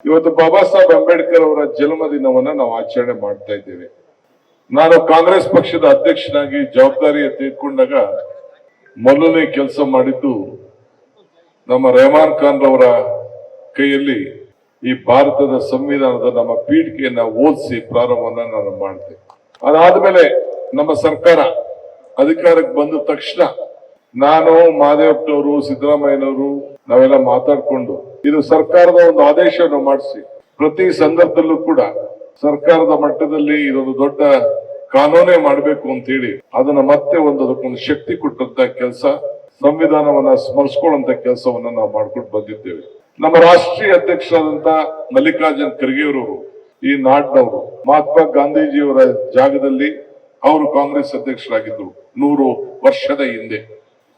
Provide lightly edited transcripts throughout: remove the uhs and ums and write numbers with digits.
ಇವತ್ತು ಬಾಬಾ ಸಾಹೇಬ್ ಅಂಬೇಡ್ಕರ್ ಅವರ ಜನ್ಮದಿನವನ್ನ ನಾವು ಆಚರಣೆ ಮಾಡ್ತಾ ಇದ್ದೇವೆ. ನಾನು ಕಾಂಗ್ರೆಸ್ ಪಕ್ಷದ ಅಧ್ಯಕ್ಷನಾಗಿ ಜವಾಬ್ದಾರಿ ತೆಗೆದುಕೊಂಡಾಗ ಮೊದಲನೇ ಕೆಲಸ ಮಾಡಿದ್ದು ನಮ್ಮ ರೆಹಮಾನ್ ಖಾನ್ ರವರ ಕೈಯಲ್ಲಿ ಈ ಭಾರತದ ಸಂವಿಧಾನದ ನಮ್ಮ ಪೀಠಿಕೆಯನ್ನ ಓದಿಸಿ ಪ್ರಾರಂಭವನ್ನ ನಾನು ಮಾಡಿದೆ. ಅದಾದ್ಮೇಲೆ ನಮ್ಮ ಸರ್ಕಾರ ಅಧಿಕಾರಕ್ಕೆ ಬಂದ ತಕ್ಷಣ ನಾನು ಮಹದೇವಪ್ಪನವರು ಸಿದ್ದರಾಮಯ್ಯನವರು ನಾವೆಲ್ಲ ಮಾತಾಡ್ಕೊಂಡು ಇದು ಸರ್ಕಾರದ ಒಂದು ಆದೇಶವನ್ನು ಮಾಡಿಸಿ ಪ್ರತಿ ಸಂದರ್ಭದಲ್ಲೂ ಕೂಡ ಸರ್ಕಾರದ ಮಟ್ಟದಲ್ಲಿ ಇದೊಂದು ದೊಡ್ಡ ಕಾನೂನೇ ಮಾಡಬೇಕು ಅಂತ ಹೇಳಿ ಅದನ್ನ ಮತ್ತೆ ಅದಕ್ಕೊಂದು ಶಕ್ತಿ ಕೊಟ್ಟಂತ ಕೆಲಸ, ಸಂವಿಧಾನವನ್ನ ಸ್ಮರಿಸಿಕೊಳ್ಳುವಂತ ಕೆಲಸವನ್ನ ನಾವು ಮಾಡ್ಕೊಂಡು ಬಂದಿದ್ದೇವೆ. ನಮ್ಮ ರಾಷ್ಟ್ರೀಯ ಅಧ್ಯಕ್ಷರಾದಂತ ಮಲ್ಲಿಕಾರ್ಜುನ್ ಖರ್ಗೆ ಅವರು ಈ ನಾಡಿನವರು, ಮಹಾತ್ಮ ಗಾಂಧೀಜಿಯವರ ಜಾಗದಲ್ಲಿ ಅವರು ಕಾಂಗ್ರೆಸ್ ಅಧ್ಯಕ್ಷರಾಗಿದ್ದರು 100 ವರ್ಷದ ಹಿಂದೆ.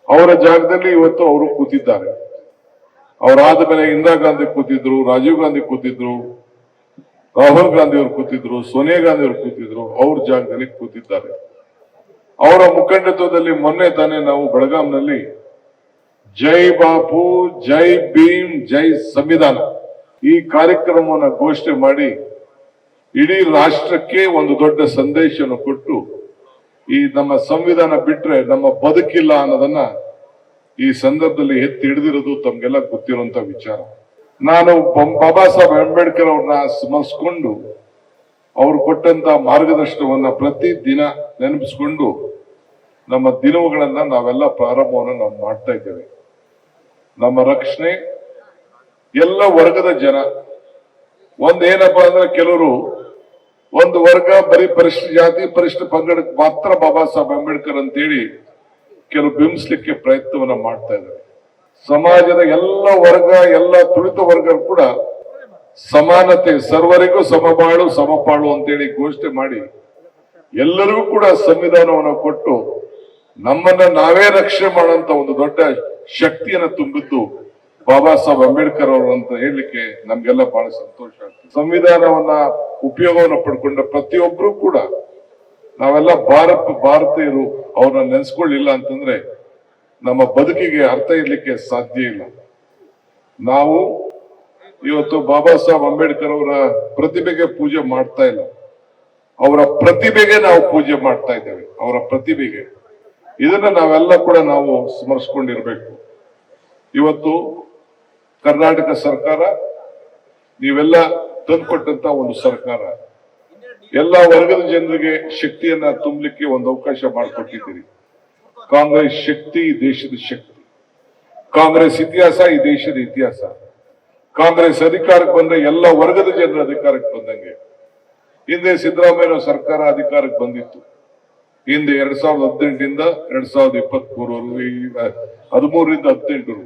ಅವರ ಜಾಗದಲ್ಲಿ ಇವತ್ತು ಅವರು ಕೂತಿದ್ದಾರೆ. ಅವರಾದ ಮೇಲೆ ಇಂದಿರಾ ಗಾಂಧಿ ಕೂತಿದ್ರು, ರಾಜೀವ್ ಗಾಂಧಿ ಕೂತಿದ್ರು, ರಾಹುಲ್ ಗಾಂಧಿ ಅವರು ಕೂತಿದ್ರು, ಸೋನಿಯಾ ಗಾಂಧಿ ಅವರು ಕೂತಿದ್ರು, ಅವ್ರ ಜಾಗದಲ್ಲಿ ಕೂತಿದ್ದಾರೆ. ಅವರ ಮುಖಂಡತ್ವದಲ್ಲಿ ಮೊನ್ನೆ ತಾನೇ ನಾವು ಬೆಳಗಾಂನಲ್ಲಿ ಜೈ ಬಾಪು, ಜೈ ಭೀಮ್, ಜೈ ಸಂವಿಧಾನ ಈ ಕಾರ್ಯಕ್ರಮವನ್ನು ಘೋಷಣೆ ಮಾಡಿ ಇಡೀ ರಾಷ್ಟ್ರಕ್ಕೆ ಒಂದು ದೊಡ್ಡ ಸಂದೇಶವನ್ನು ಕೊಟ್ಟು ಈ ನಮ್ಮ ಸಂವಿಧಾನ ಬಿಟ್ರೆ ನಮ್ಮ ಬದುಕಿಲ್ಲ ಅನ್ನೋದನ್ನ ಈ ಸಂದರ್ಭದಲ್ಲಿ ಎತ್ತಿ ಹಿಡಿದಿರೋದು ತಮ್ಗೆಲ್ಲ ಗೊತ್ತಿರುವಂತ ವಿಚಾರ. ನಾನು ಬಾಬಾ ಸಾಹೇಬ್ ಅಂಬೇಡ್ಕರ್ ಅವ್ರನ್ನ ಸ್ಮರಿಸಿಕೊಂಡು ಅವ್ರು ಕೊಟ್ಟಂತ ಮಾರ್ಗದರ್ಶನವನ್ನ ಪ್ರತಿ ದಿನ ನೆನಪಿಸ್ಕೊಂಡು ನಮ್ಮ ದಿನಗಳನ್ನ ನಾವೆಲ್ಲ ಪ್ರಾರಂಭವನ್ನ ನಾವು ಮಾಡ್ತಾ ಇದ್ದೇವೆ. ನಮ್ಮ ರಕ್ಷಣೆ ಎಲ್ಲ ವರ್ಗದ ಜನ ಒಂದೇನಪ್ಪಾ ಅಂದ್ರೆ ಕೆಲವರು ಒಂದು ವರ್ಗ ಬರೀ ಪರಿಶಿಷ್ಟ ಜಾತಿ ಪರಿಶಿಷ್ಟ ಪಂಗಡಕ್ಕೆ ಮಾತ್ರ ಬಾಬಾ ಸಾಹೇಬ್ ಅಂಬೇಡ್ಕರ್ ಅಂತೇಳಿ ಕೆಲವು ಬಿಂಬಿಸ್ಲಿಕ್ಕೆ ಪ್ರಯತ್ನವನ್ನ ಮಾಡ್ತಾ ಇದ್ದಾರೆ. ಸಮಾಜದ ಎಲ್ಲ ವರ್ಗ ಎಲ್ಲ ತುಳಿತ ವರ್ಗ ಕೂಡ ಸಮಾನತೆ, ಸರ್ವರಿಗೂ ಸಮಬಾಳು ಸಮಪಾಳು ಅಂತೇಳಿ ಘೋಷಣೆ ಮಾಡಿ ಎಲ್ಲರಿಗೂ ಕೂಡ ಸಂವಿಧಾನವನ್ನು ಕೊಟ್ಟು ನಮ್ಮನ್ನ ನಾವೇ ರಕ್ಷಣೆ ಮಾಡುವಂತ ಒಂದು ದೊಡ್ಡ ಶಕ್ತಿಯನ್ನ ತುಂಬಿದ್ದು ಬಾಬಾ ಸಾಹೇಬ್ ಅಂಬೇಡ್ಕರ್ ಅವರು ಅಂತ ಹೇಳಲಿಕ್ಕೆ ನಮ್ಗೆಲ್ಲ ಬಹಳ ಸಂತೋಷ ಆಗ್ತದೆ. ಸಂವಿಧಾನವನ್ನ ಉಪಯೋಗವನ್ನು ಪಡ್ಕೊಂಡ ಪ್ರತಿಯೊಬ್ರು ಕೂಡ ನಾವೆಲ್ಲ ಭಾರತೀಯರು ಅವ್ರನ್ನ ನೆನೆಸ್ಕೊಳ್ಳಿಲ್ಲ ಅಂತಂದ್ರೆ ನಮ್ಮ ಬದುಕಿಗೆ ಅರ್ಥ ಇರ್ಲಿಕ್ಕೆ ಸಾಧ್ಯ ಇಲ್ಲ. ನಾವು ಇವತ್ತು ಬಾಬಾ ಸಾಹೇಬ್ ಅಂಬೇಡ್ಕರ್ ಅವರ ಪ್ರತಿಭೆಗೆ ಪೂಜೆ ಮಾಡ್ತಾ ಇಲ್ಲ, ಅವರ ಪ್ರತಿಭೆಗೆ ನಾವು ಪೂಜೆ ಮಾಡ್ತಾ ಇದ್ದೇವೆ. ಅವರ ಪ್ರತಿಭೆಗೆ ಇದನ್ನ ನಾವೆಲ್ಲ ಕೂಡ ನಾವು ಸ್ಮರಿಸ್ಕೊಂಡಿರ್ಬೇಕು. ಇವತ್ತು ಕರ್ನಾಟಕ ಸರ್ಕಾರ ನೀವೆಲ್ಲ ತಂದುಕೊಟ್ಟಂತ ಒಂದು ಸರ್ಕಾರ, ಎಲ್ಲ ವರ್ಗದ ಜನರಿಗೆ ಶಕ್ತಿಯನ್ನ ತುಂಬಲಿಕ್ಕೆ ಒಂದು ಅವಕಾಶ ಮಾಡಿಕೊಟ್ಟಿದ್ದೀರಿ. ಕಾಂಗ್ರೆಸ್ ಶಕ್ತಿ ಈ ದೇಶದ ಶಕ್ತಿ, ಕಾಂಗ್ರೆಸ್ ಇತಿಹಾಸ ಈ ದೇಶದ ಇತಿಹಾಸ. ಕಾಂಗ್ರೆಸ್ ಅಧಿಕಾರಕ್ಕೆ ಬಂದ್ರೆ ಎಲ್ಲ ವರ್ಗದ ಜನರ ಅಧಿಕಾರಕ್ಕೆ ಬಂದಂಗೆ. ಹಿಂದೆ ಸಿದ್ದರಾಮಯ್ಯ ಸರ್ಕಾರ ಅಧಿಕಾರಕ್ಕೆ ಬಂದಿತ್ತು. ಹಿಂದೆ 2018 2023 13ರಿಂದ 18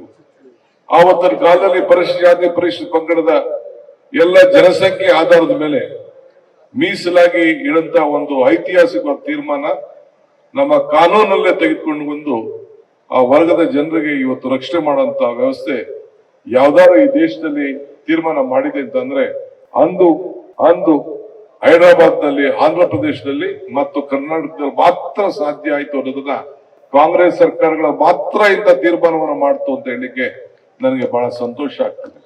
ಆವತ್ತಿನ ಕಾಲದಲ್ಲಿ ಪರಿಶಿಷ್ಟ ಜಾತಿ ಪರಿಶಿಷ್ಟ ಪಂಗಡದ ಎಲ್ಲ ಜನಸಂಖ್ಯೆ ಆಧಾರದ ಮೇಲೆ ಮೀಸಲಾಗಿ ಇಡಂತ ಒಂದು ಐತಿಹಾಸಿಕ ತೀರ್ಮಾನ ನಮ್ಮ ಕಾನೂನಲ್ಲೇ ತೆಗೆದುಕೊಂಡು ಬಂದು ಆ ವರ್ಗದ ಜನರಿಗೆ ಇವತ್ತು ರಕ್ಷಣೆ ಮಾಡುವಂತ ವ್ಯವಸ್ಥೆ ಯಾವ್ದಾದ್ರು ಈ ದೇಶದಲ್ಲಿ ತೀರ್ಮಾನ ಮಾಡಿದೆ ಅಂತಂದ್ರೆ ಅಂದು ಹೈದರಾಬಾದ್ ನಲ್ಲಿ, ಆಂಧ್ರ ಪ್ರದೇಶದಲ್ಲಿ ಮತ್ತು ಕರ್ನಾಟಕದಲ್ಲಿ ಮಾತ್ರ ಸಾಧ್ಯ ಆಯ್ತು ಅನ್ನೋದನ್ನ ಕಾಂಗ್ರೆಸ್ ಸರ್ಕಾರಗಳ ಮಾತ್ರ ಇಂಥ ತೀರ್ಮಾನವನ್ನು ಮಾಡ್ತು ಅಂತ ಹೇಳಿಕ್ಕೆ ನನಗೆ ಬಹಳ ಸಂತೋಷ ಆಗ್ತದೆ.